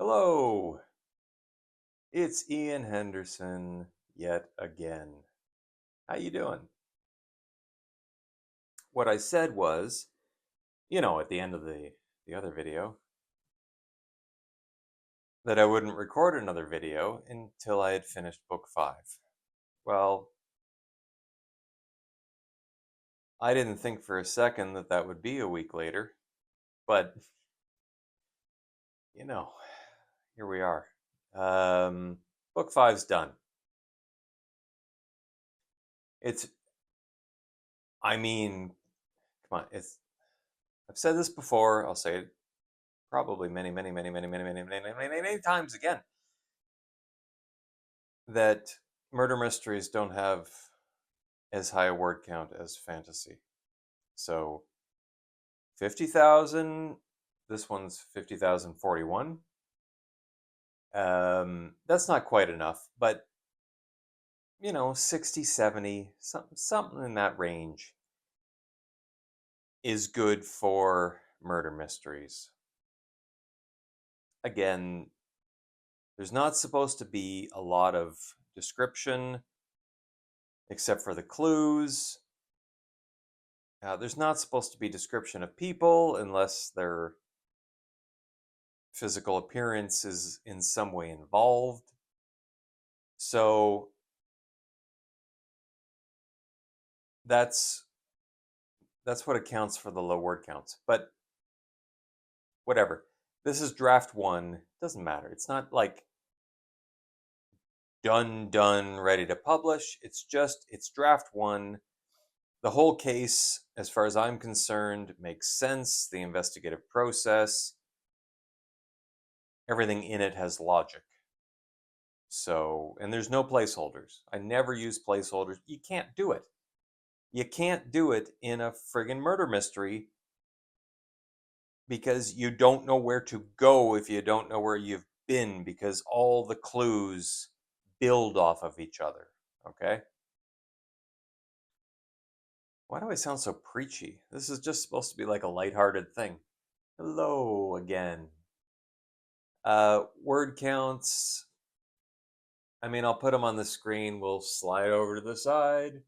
Hello, it's Ian Henderson yet again. How you doing? What I said was, at the end of the other video, that I wouldn't record another video until I had finished book 5. Well, I didn't think for a second that that would be a week later, but you know, here we are. Book five's done. It's, I mean, come on, I've said this before, I'll say it probably many, many, many, many, many, many, many, many, many, many times again, that murder mysteries don't have as high a word count as fantasy. So 50,000, this one's 50,041. That's not quite enough, but 60, 70, something in that range is good for murder mysteries. Again, there's not supposed to be a lot of description except for the clues. There's not supposed to be description of people unless their physical appearance is in some way involved. So that's what accounts for the low word counts. But whatever. This is draft 1. Doesn't matter. It's not like done, ready to publish. It's draft 1. The whole case, as far as I'm concerned, makes sense. The investigative process, everything in it has logic. So, and there's no placeholders. I never use placeholders. You can't do it. You can't do it in a friggin' murder mystery because you don't know where to go if you don't know where you've been, because all the clues build off of each other. Okay? Why do I sound so preachy? This is just supposed to be like a lighthearted thing. Hello again. Word counts. I mean, I'll put them on the screen. We'll slide over to the side.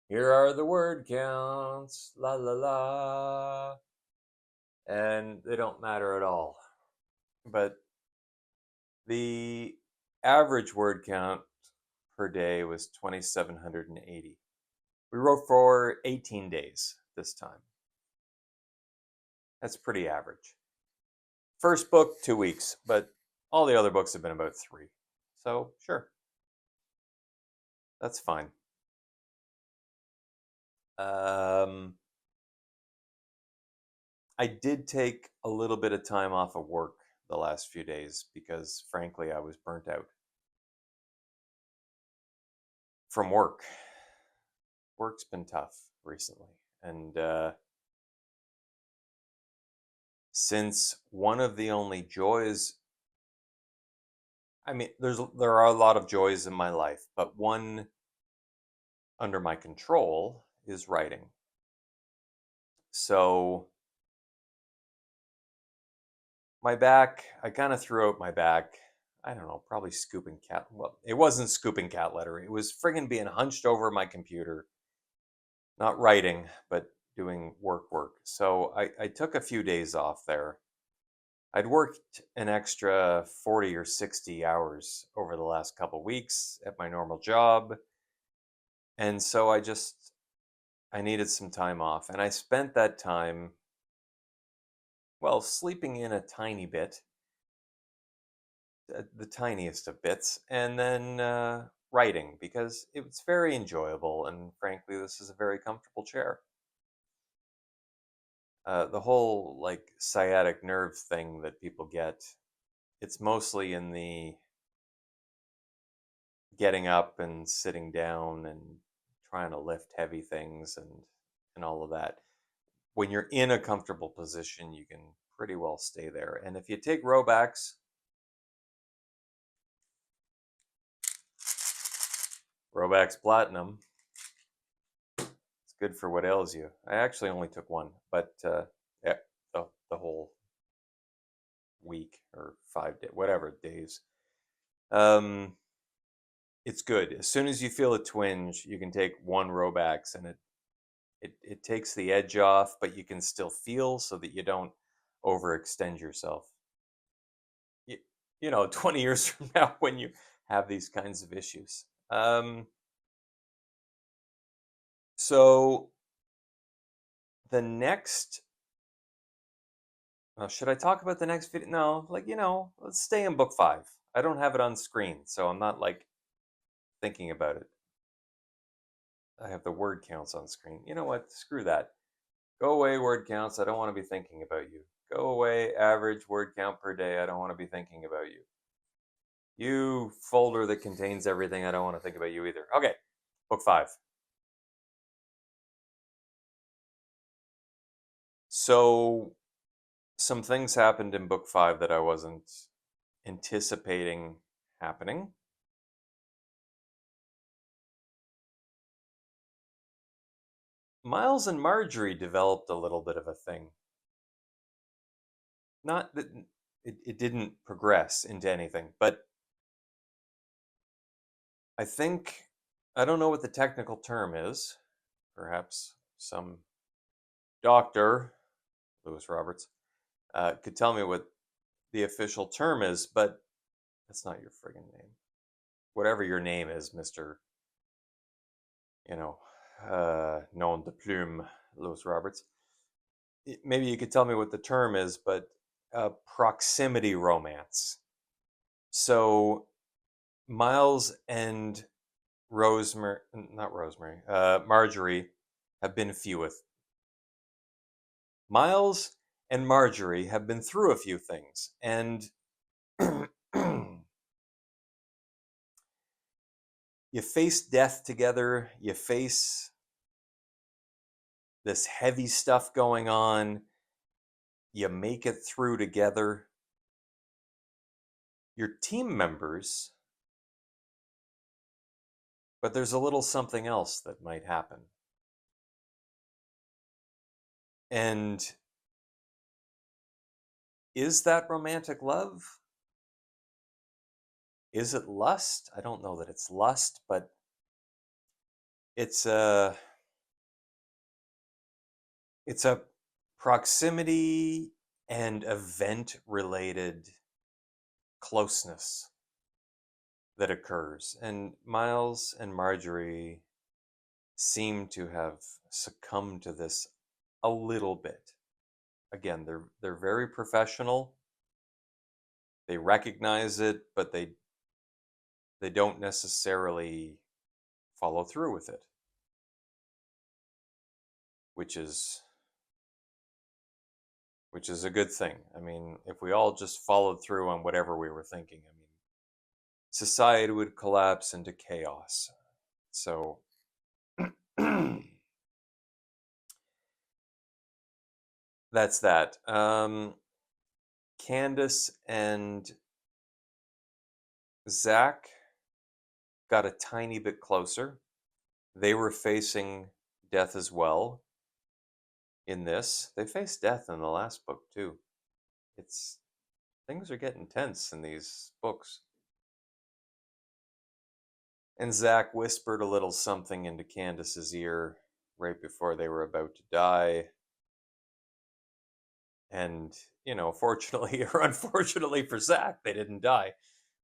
Here are the word counts. La la la. And they don't matter at all. But the average word count per day was 2,780. We wrote for 18 days this time. That's pretty average. First book, 2 weeks, but all the other books have been about 3. So, sure. That's fine. I did take a little bit of time off of work the last few days because, frankly, I was burnt out from work. Work's been tough recently. And since one of the only joys, I mean, there are a lot of joys in my life, but one under my control is writing. So my back, I kind of threw out my back. I don't know, probably scooping cat. Well, it wasn't scooping cat litter. It was friggin' being hunched over my computer, not writing, but doing work. So I took a few days off there. I'd worked an extra 40 or 60 hours over the last couple weeks at my normal job. And so I needed some time off. And I spent that time, well, sleeping in a tiny bit, the tiniest of bits, and then writing because it was very enjoyable. And frankly, this is a very comfortable chair. The whole like sciatic nerve thing that people get, it's mostly in the getting up and sitting down and trying to lift heavy things and all of that. When you're in a comfortable position, you can pretty well stay there. And if you take Robax Platinum, it's good for what ails you. I actually only took one, but yeah, the whole week or 5 days, whatever days. Um, it's good. As soon as you feel a twinge, you can take one Robax, and it takes the edge off, but you can still feel so that you don't overextend yourself. You, you know, 20 years from now when you have these kinds of issues. So the next, should I talk about the next video? No, like, let's stay in book 5. I don't have it on screen, so I'm not like thinking about it. I have the word counts on screen. You know what? Screw that. Go away, word counts. I don't want to be thinking about you. Go away, average word count per day. I don't want to be thinking about you. You folder that contains everything. I don't want to think about you either. Okay, book 5. So, some things happened in book 5 that I wasn't anticipating happening. Miles and Marjorie developed a little bit of a thing. Not that it didn't progress into anything, but I think, I don't know what the technical term is. Perhaps some doctor, Lewis Roberts, could tell me what the official term is, but that's not your friggin' name. Whatever your name is, Mr. Nom de plume, Lewis Roberts. Maybe you could tell me what the term is, but proximity romance. So Miles and Marjorie have been Miles and Marjorie have been through a few things, and you face death together, you face this heavy stuff going on, you make it through together. Your team members, but there's a little something else that might happen. And is that romantic love? Is it lust? I don't know that it's lust, but it's a proximity and event related closeness that occurs. And Miles and Marjorie seem to have succumbed to this a little bit. Again, they're very professional. They recognize it, but they don't necessarily follow through with it, which is a good thing. I mean, if we all just followed through on whatever we were thinking, I mean, society would collapse into chaos. So that's that. Candace and Zach got a tiny bit closer. They were facing death as well in this. They faced death in the last book too. Things are getting tense in these books. And Zach whispered a little something into Candace's ear right before they were about to die. And, fortunately or unfortunately for Zach, they didn't die.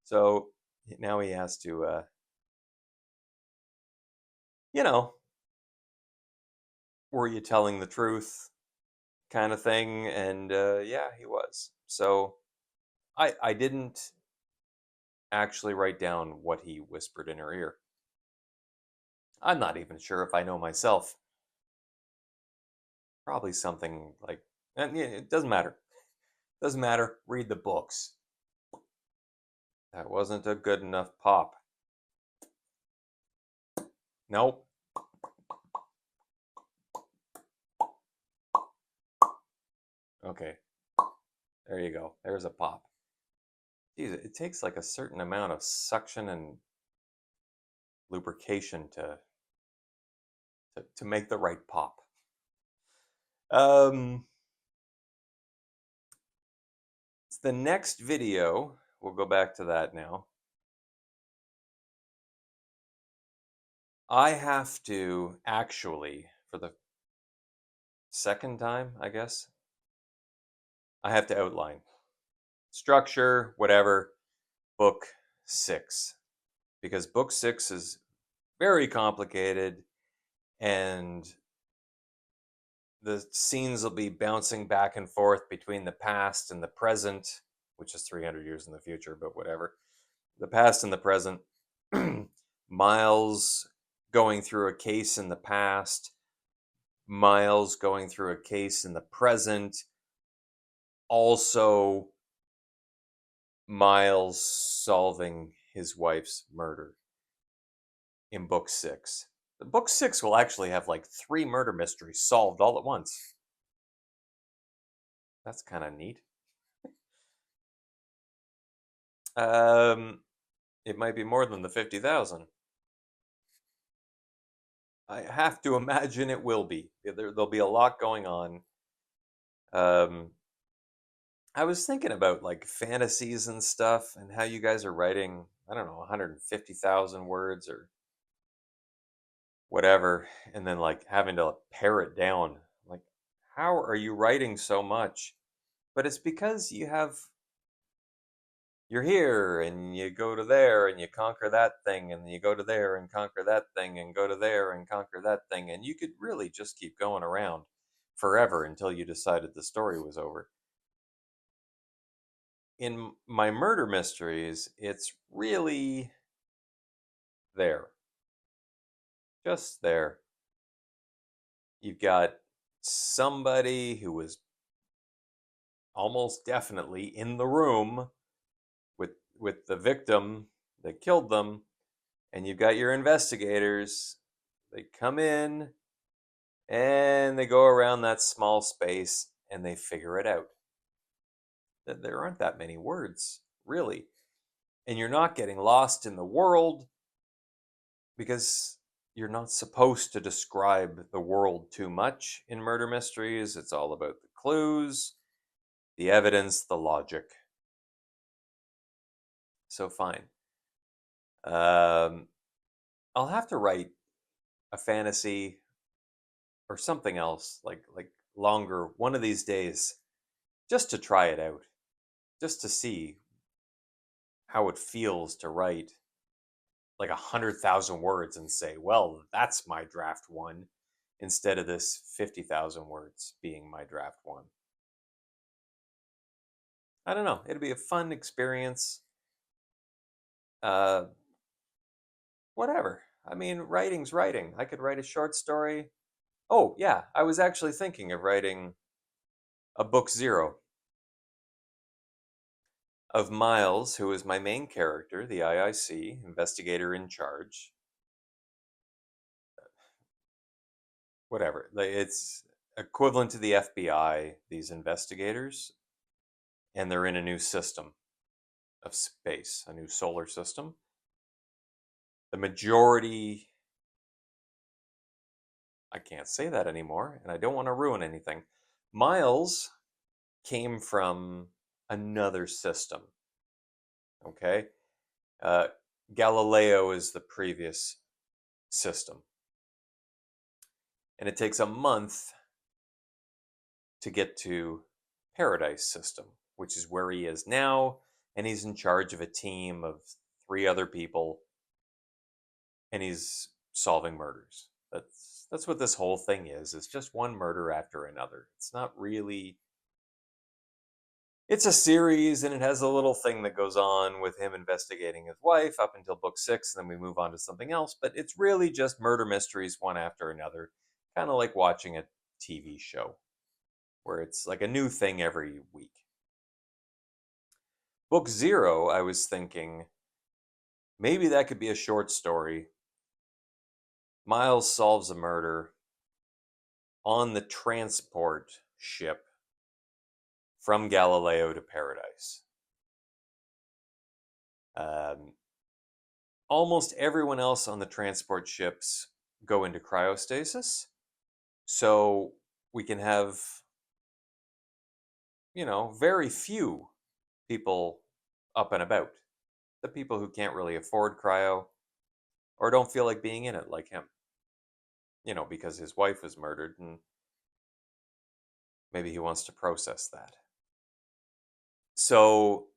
So now he has to, were you telling the truth kind of thing? And yeah, he was. So I didn't actually write down what he whispered in her ear. I'm not even sure if I know myself. Probably something like, and it doesn't matter. Doesn't matter. Read the books. That wasn't a good enough pop. Nope. Okay. There you go. There's a pop. Geez, it takes like a certain amount of suction and lubrication to make the right pop. The next video, we'll go back to that now. I have to actually, for the second time, I guess, I have to outline structure, whatever, book 6. Because book 6 is very complicated and the scenes will be bouncing back and forth between the past and the present, which is 300 years in the future, but whatever. The past and the present. Miles going through a case in the past, Miles going through a case in the present, also Miles solving his wife's murder in book 6. The book 6 will actually have like 3 murder mysteries solved all at once. That's kind of neat. It might be more than the 50,000. I have to imagine it will be. There'll be a lot going on. I was thinking about like fantasies and stuff and how you guys are writing, I don't know, 150,000 words or whatever, and then like having to pare it down. Like, how are you writing so much? But it's because you're here and you go to there and you conquer that thing and you go to there and conquer that thing and go to there and conquer that thing, and you could really just keep going around forever until you decided the story was over. In my murder mysteries, it's really there, just there. You've got somebody who was almost definitely in the room with the victim that killed them, and you've got your investigators. They come in and they go around that small space and they figure it out. There aren't that many words, really. And you're not getting lost in the world because you're not supposed to describe the world too much in murder mysteries. It's all about the clues, the evidence, the logic. So fine. I'll have to write a fantasy or something else like longer one of these days, just to try it out, just to see how it feels to write like 100,000 words and say, well, that's my draft one, instead of this 50,000 words being my draft one. I don't know. It'll be a fun experience. Uh, Whatever. I mean, writing's writing. I could write a short story. Oh, yeah. I was actually thinking of writing a book 0 of Miles, who is my main character, the IIC, investigator in charge. Whatever. It's equivalent to the FBI, these investigators, and they're in a new system of space, a new solar system. The majority, I can't say that anymore, and I don't want to ruin anything. Miles came from another system. Okay? Uh, Galileo is the previous system. And it takes a month to get to Paradise system, which is where he is now. And he's in charge of a team of 3 other people. And he's solving murders. That's what this whole thing is. It's just one murder after another. It's not really, it's a series, and it has a little thing that goes on with him investigating his wife up until book 6, and then we move on to something else. But it's really just murder mysteries one after another, kind of like watching a TV show where it's like a new thing every week. Book 0, I was thinking maybe that could be a short story. Miles solves a murder on the transport ship from Galileo to Paradise. Almost everyone else on the transport ships go into cryostasis, so we can have, very few people up and about, the people who can't really afford cryo or don't feel like being in it like him, because his wife was murdered and maybe he wants to process that. So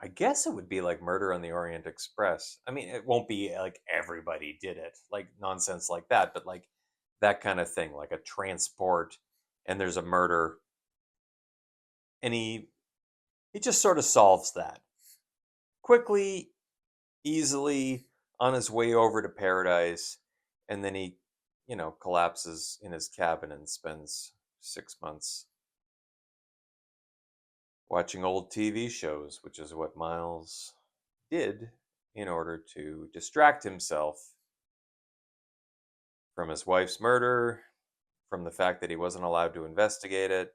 I guess it would be like Murder on the Orient Express. I mean, it won't be like everybody did it, like nonsense like that, but like that kind of thing, like a transport and there's a murder, and he just sort of solves that quickly, easily, on his way over to paradise, and then he, collapses in his cabin and spends 6 months watching old TV shows, which is what Miles did in order to distract himself from his wife's murder, from the fact that he wasn't allowed to investigate it,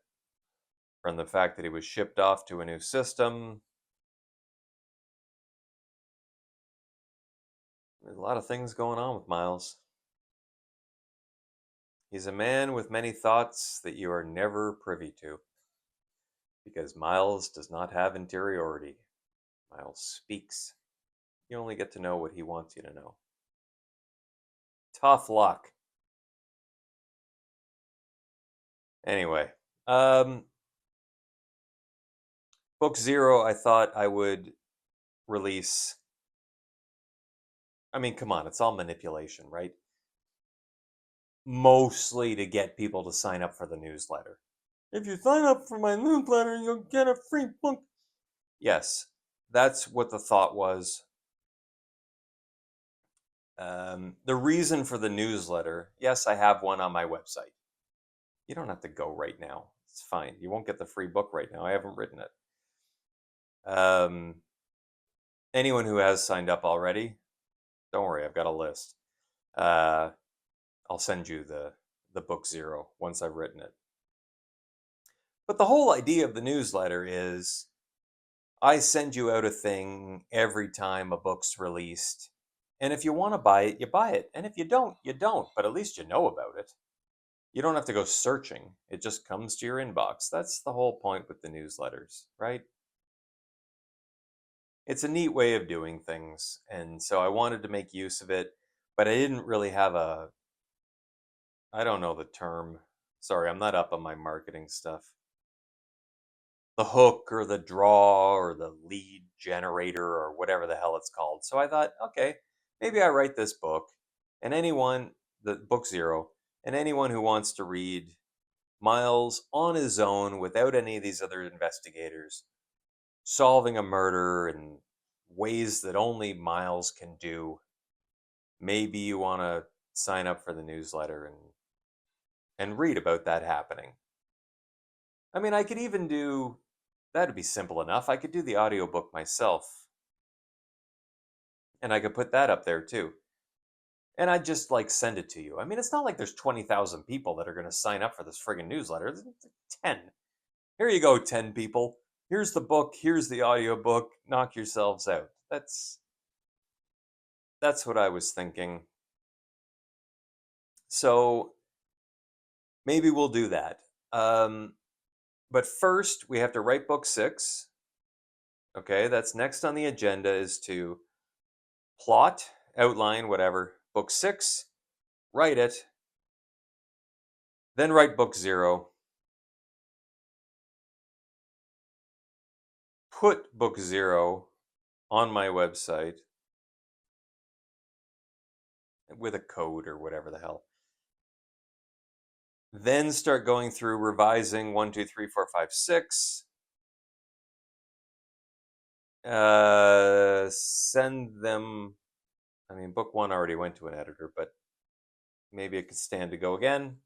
from the fact that he was shipped off to a new system. There's a lot of things going on with Miles. He's a man with many thoughts that you are never privy to, because Miles does not have interiority. Miles speaks. You only get to know what he wants you to know. Tough luck. Anyway, book 0, I thought I would release. I mean, come on, it's all manipulation, right? Mostly to get people to sign up for the newsletter. If you sign up for my newsletter, you'll get a free book. Yes, that's what the thought was. The reason for the newsletter, yes, I have one on my website. You don't have to go right now. It's fine. You won't get the free book right now. I haven't written it. Anyone who has signed up already, don't worry, I've got a list. I'll send you the book 0 once I've written it. But the whole idea of the newsletter is I send you out a thing every time a book's released. And if you want to buy it, you buy it. And if you don't, you don't. But at least you know about it. You don't have to go searching. It just comes to your inbox. That's the whole point with the newsletters, right? It's a neat way of doing things. And so I wanted to make use of it, but I didn't really have I don't know the term. Sorry, I'm not up on my marketing stuff. The hook or the draw or the lead generator or whatever the hell it's called. So I thought, okay, maybe I write this book, and the book 0, and anyone who wants to read Miles on his own without any of these other investigators solving a murder in ways that only Miles can do, maybe you want to sign up for the newsletter and read about that happening. I mean, I could even do that'd be simple enough. I could do the audiobook myself, and I could put that up there too. And I'd just like send it to you. I mean, it's not like there's 20,000 people that are going to sign up for this friggin' newsletter. There's 10. Here you go, 10 people. Here's the book, here's the audiobook. Knock yourselves out. That's what I was thinking. So maybe we'll do that. But first, we have to write book 6. Okay, that's next on the agenda is to plot, outline, whatever. Book 6, write it, then write book 0. Put book 0 on my website with a code or whatever the hell. Then start going through revising 1, 2, 3, 4, 5, 6. Send them. I mean, book 1 already went to an editor, but maybe it could stand to go again.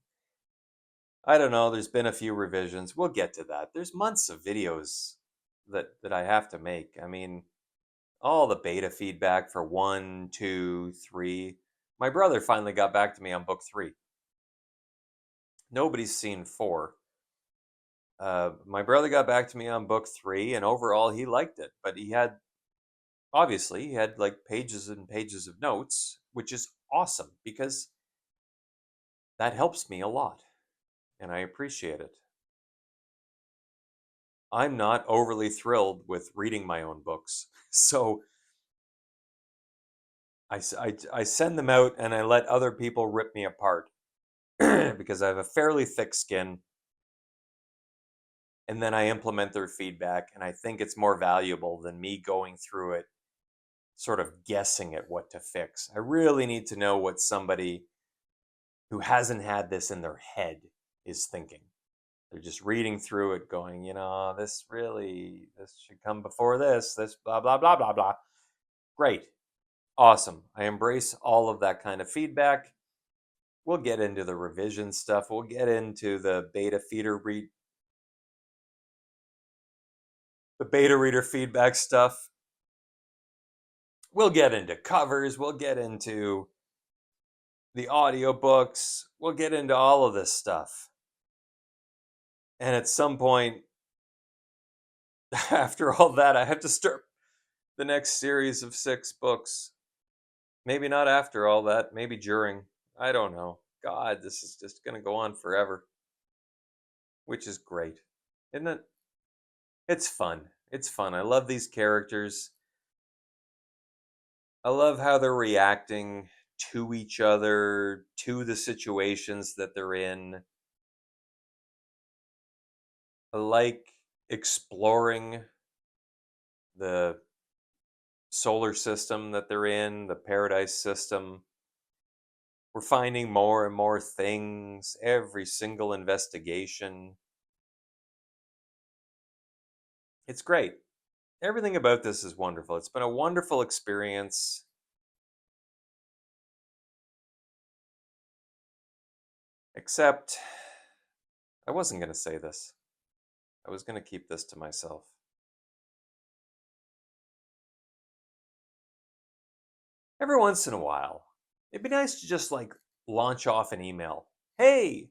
I don't know. There's been a few revisions. We'll get to that. There's months of videos that I have to make. I mean, all the beta feedback for 1, 2, 3. My brother finally got back to me on book 3. Nobody's seen 4. My brother got back to me on book 3, and overall he liked it. But he had like pages and pages of notes, which is awesome because that helps me a lot, and I appreciate it. I'm not overly thrilled with reading my own books. So I send them out and I let other people rip me apart because I have a fairly thick skin. And then I implement their feedback. And I think it's more valuable than me going through it, sort of guessing at what to fix. I really need to know what somebody who hasn't had this in their head is thinking. They're just reading through it, going, this should come before this blah, blah, blah, blah, blah. Great. Awesome. I embrace all of that kind of feedback. We'll get into the revision stuff. We'll get into the beta reader feedback stuff. We'll get into covers. We'll get into the audiobooks. We'll get into all of this stuff. And at some point, after all that, I have to start the next series of 6 books. Maybe not after all that, maybe during. I don't know. God, this is just going to go on forever. Which is great. Isn't it? It's fun. It's fun. I love these characters. I love how they're reacting to each other, to the situations that they're in. I like exploring the solar system that they're in, the paradise system. We're finding more and more things every single investigation. It's great. Everything about this is wonderful. It's been a wonderful experience. Except, I wasn't going to say this. I was going to keep this to myself. Every once in a while, it'd be nice to just launch off an email. Hey,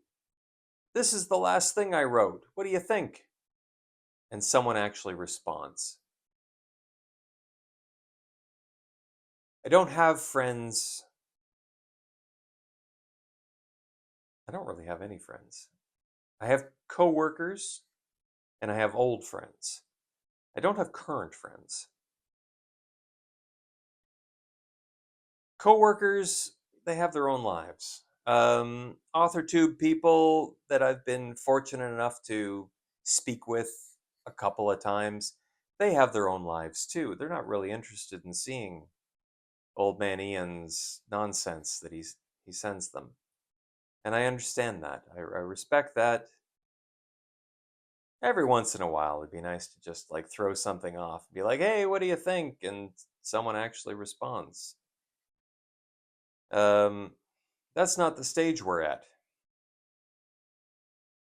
this is the last thing I wrote. What do you think? And someone actually responds. I don't have friends. I don't really have any friends. I have coworkers and I have old friends. I don't have current friends. Coworkers, they have their own lives. AuthorTube people that I've been fortunate enough to speak with a couple of times, they have their own lives too. They're not really interested in seeing old man Ian's nonsense that he sends them. And I understand that. I respect that. Every once in a while, it'd be nice to just throw something off and be like, hey, what do you think? And someone actually responds. That's not the stage we're at.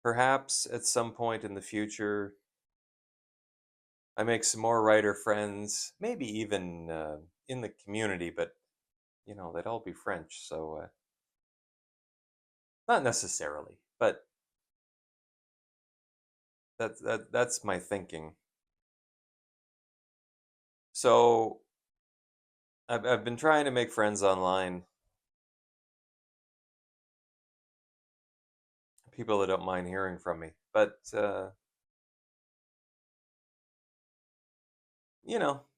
Perhaps at some point in the future, I make some more writer friends, maybe even in the community, but they'd all be French, so not necessarily. But that's my thinking. So I've been trying to make friends online, people that don't mind hearing from me, but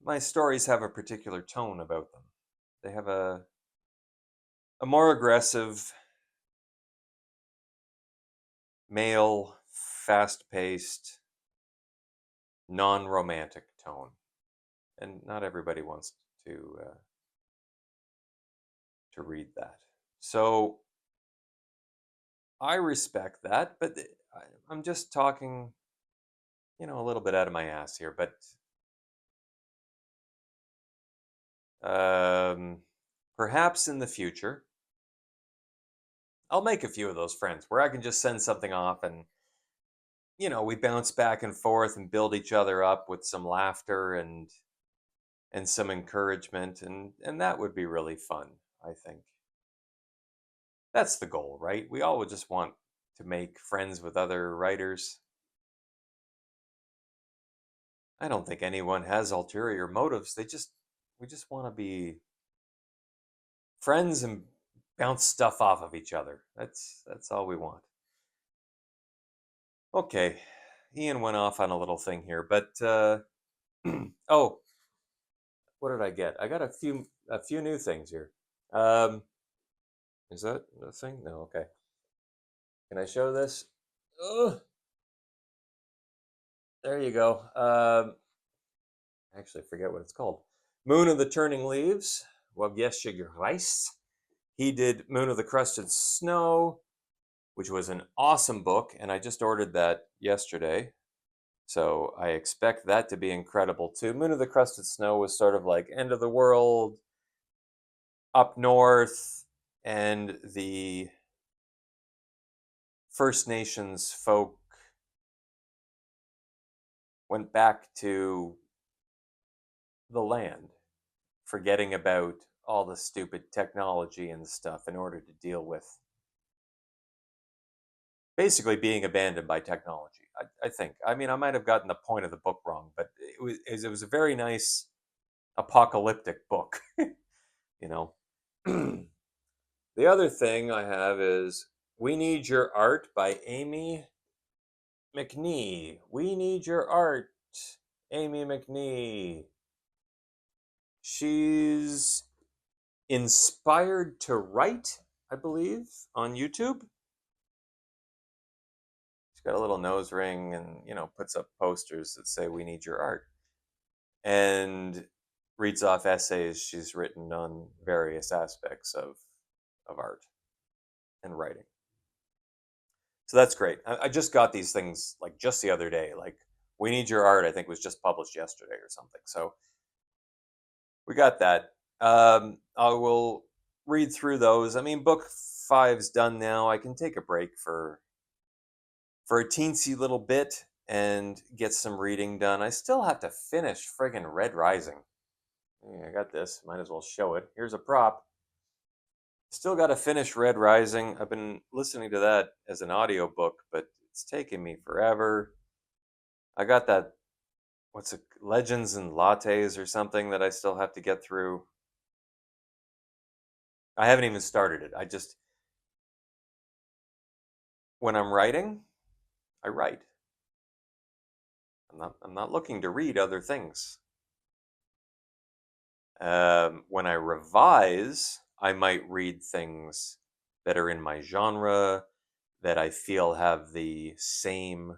my stories have a particular tone about them. They have a more aggressive, male, fast-paced, non-romantic tone, and not everybody wants to read that. So I respect that, but I'm just talking, a little bit out of my ass here. But perhaps in the future, I'll make a few of those friends where I can just send something off and we bounce back and forth and build each other up with some laughter and some encouragement, and that would be really fun, I think. That's the goal, right? We all would just want to make friends with other writers. I don't think anyone has ulterior motives. We just want to be friends and bounce stuff off of each other. That's all we want. Okay. Ian went off on a little thing here, but oh, what did I get? I got a few new things here. Um, is that a thing? No, okay. Can I show this? Ugh, there you go. Actually, I forget what it's called. Moon of the Turning Leaves. Well, yes, sugar rice. He did Moon of the Crusted Snow, which was an awesome book, and I just ordered that yesterday. So I expect that to be incredible too. Moon of the Crusted Snow was sort of like end of the world up north, and the First Nations folk went back to the land, forgetting about all the stupid technology and stuff in order to deal with basically being abandoned by technology. I think. I mean, I might have gotten the point of the book wrong, but it was a very nice apocalyptic book, you know. The other thing I have is We Need Your Art by Amy McNee. We Need Your Art, Amy McNee. She's inspired to write, I believe, on YouTube. She's got a little nose ring and, puts up posters that say, We Need Your Art. And reads off essays she's written on various aspects of art and writing. So that's great. I just got these things like just the other day. Like We Need Your Art, I think was just published yesterday or something. So we got that. I will read through those. I mean, book 5's done now. I can take a break for a teensy little bit and get some reading done. I still have to finish friggin' Red Rising. I got this. Might as well show it. Here's a prop. Still got to finish Red Rising. I've been listening to that as an audiobook, but it's taken me forever. I got that, what's it, Legends and Lattes or something that I still have to get through. I haven't even started it. When I'm writing, I write. I'm not looking to read other things. When I revise, I might read things that are in my genre, that I feel have the same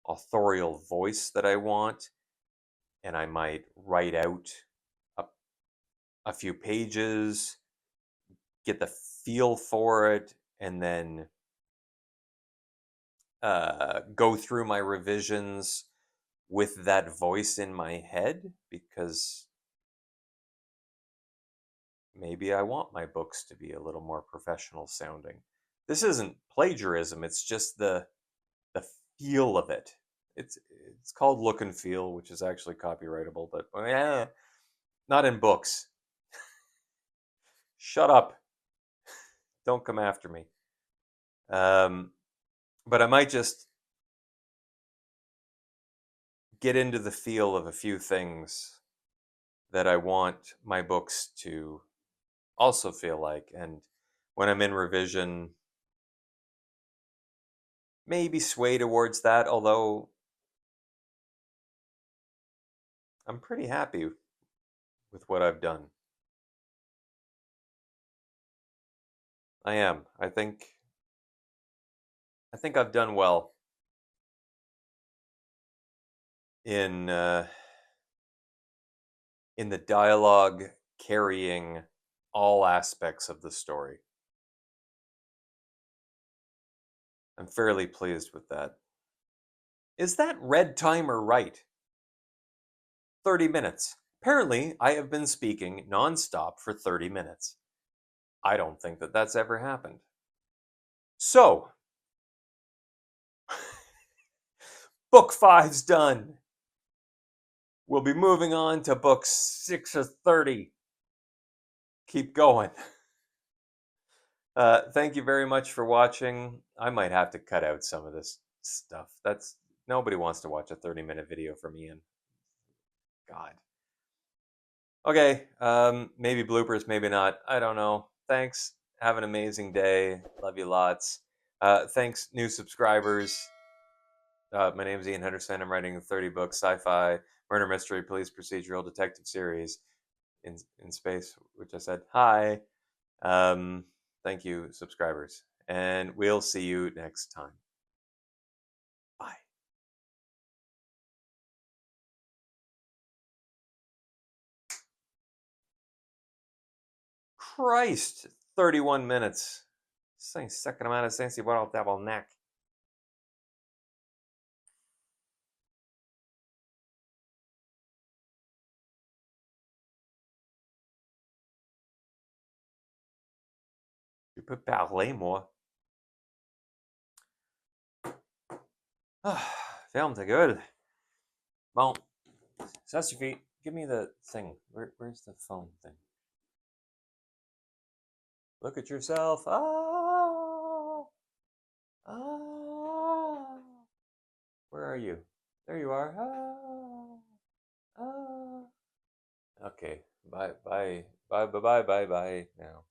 authorial voice that I want, and I might write out a, a few pages, get the feel for it, and then go through my revisions with that voice in my head, because maybe I want my books to be a little more professional sounding. This isn't plagiarism, it's just the feel of it. It's called Look and Feel, which is actually copyrightable, but not in books. Shut up. Don't come after me. But I might just get into the feel of a few things that I want my books to also feel like. And when I'm in revision, maybe sway towards that, although I'm pretty happy with what I've done. I am. I think I've done well in the dialogue carrying all aspects of the story. I'm fairly pleased with that. Is that red timer right? 30 minutes. Apparently, I have been speaking nonstop for 30 minutes. I don't think that that's ever happened. So, book 5's done. We'll be moving on to book 6 of 30. Keep going. Thank you very much for watching. I might have to cut out some of this stuff. Nobody wants to watch a 30-minute video from Ian. God. Okay, maybe bloopers, maybe not. I don't know. Thanks. Have an amazing day. Love you lots. Thanks, new subscribers. My name's Ian Henderson. I'm writing a 30-book sci-fi murder mystery police procedural detective series in space, which I said hi. Um, Thank you, subscribers, and we'll see you next time. Bye. Christ, 31 minutes. Sem second sem se bora ao neck. Tu peux parler, moi. Films are good. Bon, ça suffit. Give me the thing. Where's the phone thing? Look at yourself. Ah, ah. Where are you? There you are. Ah, ah. Okay. Bye, bye, bye, bye, bye, bye, bye. Now.